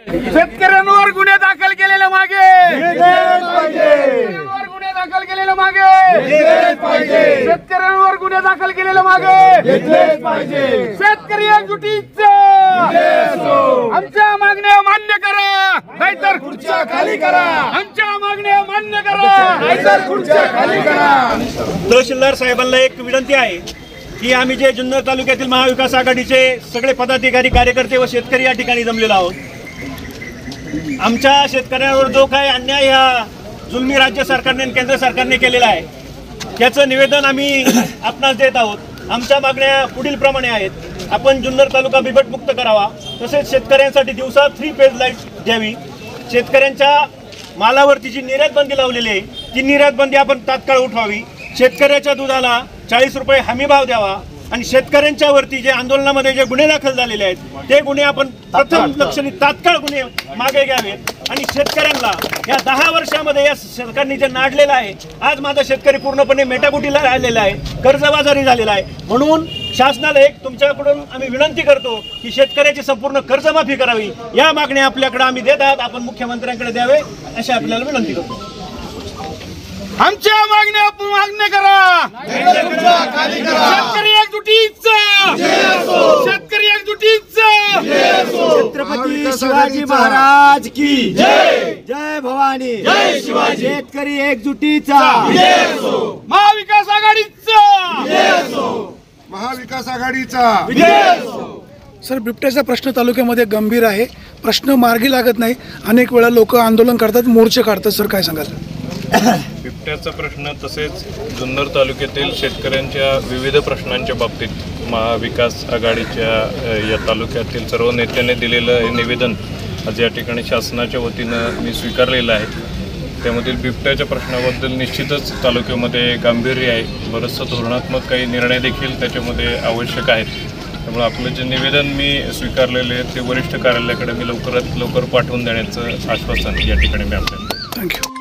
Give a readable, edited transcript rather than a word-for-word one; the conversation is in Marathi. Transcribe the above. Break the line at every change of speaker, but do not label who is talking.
शेतकऱ्यांवर गुन्हे दाखल केलेले मागे शेतकऱ्यांवर गुन्हे दाखल केलेले मागे शेतकऱ्यांवर गुन्हे दाखल केलेले मागे शेतकरी एकजुटीचं आमच्या मागण्या मान्य करा नाहीतर खुर्च्या खाली करा आमच्या मागण्या मान्य करा नाहीतर खुर्च्या खाली करा।
तहसीलदार साहेबांना एक विनंती आहे की आम्ही जे जुन्नर तालुक्यातील महाविकास आघाडीचे सगळे पदाधिकारी कार्यकर्ते व शेतकरी या ठिकाणी जमलेलो आहोत। आमच्या शेतकऱ्यांवर जो काही अन्याय या जुलमी राज्य सरकारने आणि केंद्र सरकारने केलेला आहे त्याचं निवेदन आम्ही आपणास देत आहोत। आमच्या मागण्या पुढील प्रमाणे आहेत। आपण जुन्नर तालुका बिबटमुक्त करावा, तसेच शेतकऱ्यांसाठी दिवसा 3 फेज लाईट द्यावी, शेतकऱ्यांच्या मालावरती जी निर्यात बंदी लावलेली आहे ती निर्यात बंदी आपण तात्काळ उठवावी, शेतकऱ्याच्या दुधाला 40 रुपये हमी भाव द्यावा आणि शेतकऱ्यांच्या वरती जे आंदोलनामध्ये जे गुन्हे दाखल झालेले आहेत ते गुन्हे आपण प्रथम लक्षणी तात्काळ गुन्हे मागे घ्यावेत आणि शेतकऱ्यांना या 10 वर्षामध्ये या सरकारने जे नाडलेलं आहे, आज माझा शेतकरी पूर्णपणे मेटाकुटीला राहिलेला आहे, कर्जबाजारी झालेला आहे। म्हणून शासनाला एक तुमच्याकडून आम्ही विनंती करतो की शेतकऱ्याची संपूर्ण कर्जमाफी करावी। या मागण्या आपल्याकडे आम्ही देत आहात, आपण मुख्यमंत्र्यांकडे द्यावे अशी आपल्याला विनंती करतो।
आमच्या मागण्या मान्य करा शेतकरी एकजुटीचं शेतकरी एकजुटीचं
छत्रपती शिवाजी महाराज की जय, जय भवानी, जय शिवाजी। शेतकरी एकजुटीचा
महाविकास आघाडीचा
महाविकास आघाडीचा।
सर, बिबट्याचा प्रश्न तालुक्यामध्ये गंभीर आहे, प्रश्न मार्गी लागत नाही, अनेक वेळा लोक आंदोलन करतात, मोर्चे काढतात, सर काय सांगाल?
बिबट्याचा प्रश्न तसेच जुन्नर तालुक्यातील शेतकऱ्यांच्या विविध प्रश्नांच्या बाबतीत महाविकास आघाडीच्या या तालुक्यातील सर्व नेत्यांनी दिलेलं हे निवेदन आज या ठिकाणी शासनाच्या वतीनं मी स्वीकारलेलं आहे। त्यामधील बिबट्याच्या प्रश्नाबद्दल निश्चितच तालुक्यामध्ये गांभीर्य आहे, बरंचसं धोरणात्मक काही निर्णय देखील त्याच्यामध्ये आवश्यक आहेत। त्यामुळे आपलं जे निवेदन मी स्वीकारलेले आहे ते वरिष्ठ कार्यालयाकडे मी लवकरात लवकर पाठवून देण्याचं आश्वासन या ठिकाणी मी आपल्याला।
थँक्यू।